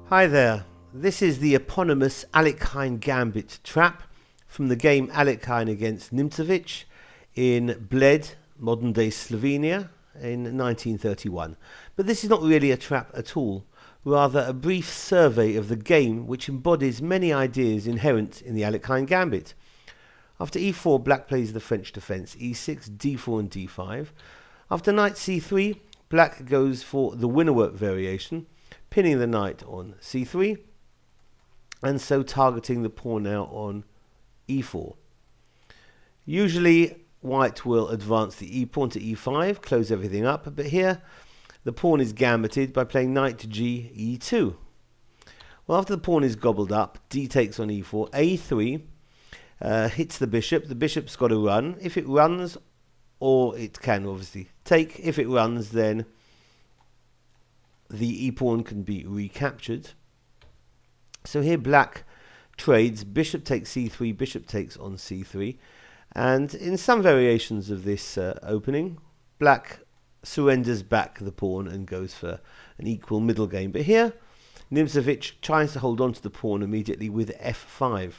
Hi there, this is the eponymous Alekhine Gambit trap from the game Alekhine against Nimzowitz in Bled, modern day Slovenia, in 1931. But this is not really a trap at all, rather a brief survey of the game which embodies many ideas inherent in the Alekhine Gambit. After e4, black plays the French defence, e6, d4 and d5. After knight c3, black goes for the Winawer variation, pinning the knight on c3 and so targeting the pawn now on e4. Usually white will advance the e-pawn to e5, close everything up, but here the pawn is gambited by playing knight to g, e2. Well, after the pawn is gobbled up, d takes on e4, a3 hits the bishop's got to run. If it runs, or it can obviously take, if it runs then the e-pawn can be recaptured. So here black trades, bishop takes c3, bishop takes on c3, and in some variations of this opening, black surrenders back the pawn and goes for an equal middle game. But here, Nimzowitz tries to hold on to the pawn immediately with f5.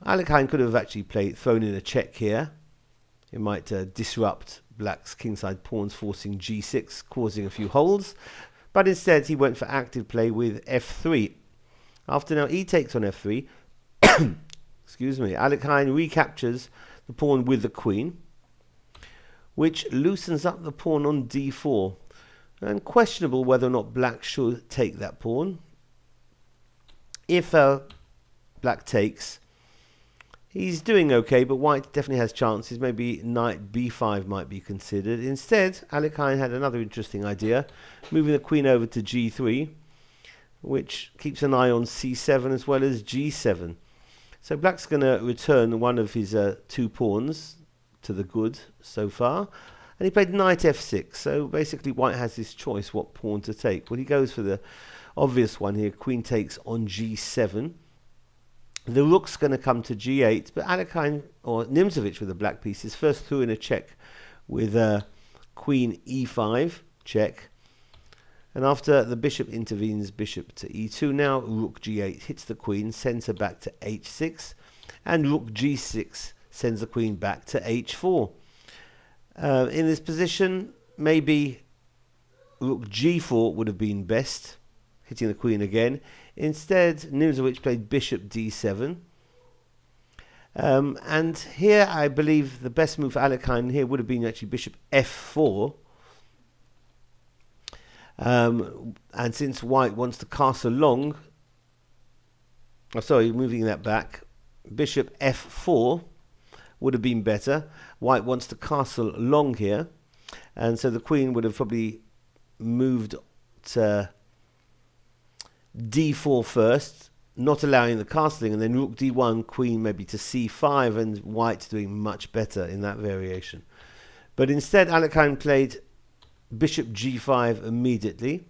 Alekhine could have actually thrown in a check here. It might disrupt black's kingside pawns, forcing g6, causing a few holes. But instead he went for active play with f3. After now e takes on f3, excuse me, Alekhine recaptures the pawn with the queen, which loosens up the pawn on d4. And questionable whether or not black should take that pawn. If black takes, he's doing okay, but white definitely has chances. Maybe knight b5 might be considered. Instead, Alekhine had another interesting idea, moving the queen over to g3, which keeps an eye on c7 as well as g7. So black's going to return one of his two pawns to the good so far. And he played knight f6. So basically white has his choice what pawn to take. Well, he goes for the obvious one here. Queen takes on g7. The rook's going to come to g8, but Alekhine, or Nimzowitz with the black pieces, first threw in a check with queen e5, check. And after the bishop intervenes, bishop to e2. Now rook g8 hits the queen, sends her back to h6. And rook g6 sends the queen back to h4. In this position, maybe rook g4 would have been best, hitting the queen again. Instead, Nimzowitz played bishop d7. And here I believe the best move for Alekhine here would have been actually bishop f4. And since white wants to castle long, moving that back, bishop f4 would have been better. White wants to castle long here, and so the queen would have probably moved to d4 first, not allowing the castling, and then rook d1, queen maybe to c5, and white doing much better in that variation. But instead Alekhine played bishop g5 immediately,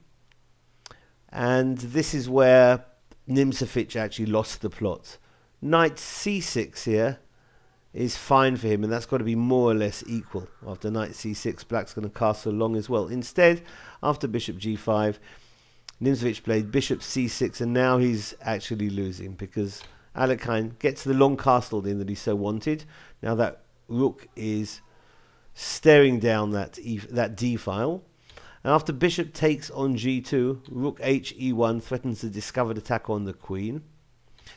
and this is where Nimzowitz actually lost the plot. Knight c6 here is fine for him, and that's got to be more or less equal. After knight c6, black's going to castle long as well. Instead, after bishop g5, Nimzowitz played bishop c6, and now he's actually losing because Alekhine gets the long castle in that he so wanted. Now that rook is staring down that d file. And after bishop takes on g2, rook h e1 threatens the discovered attack on the queen.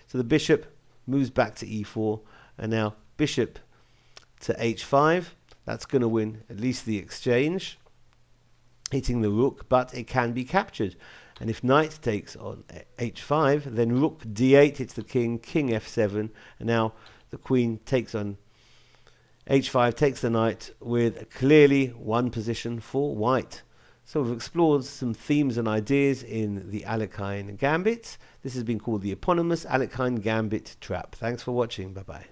So the bishop moves back to e4, and now bishop to h5. That's going to win at least the exchange, hitting the rook, but it can be captured. And if knight takes on h5, then rook d8 hits the king, king f7, and now the queen takes on h5, takes the knight with clearly one position for white. So we've explored some themes and ideas in the Alekhine Gambit. This has been called the eponymous Alekhine Gambit trap. Thanks for watching. Bye-bye.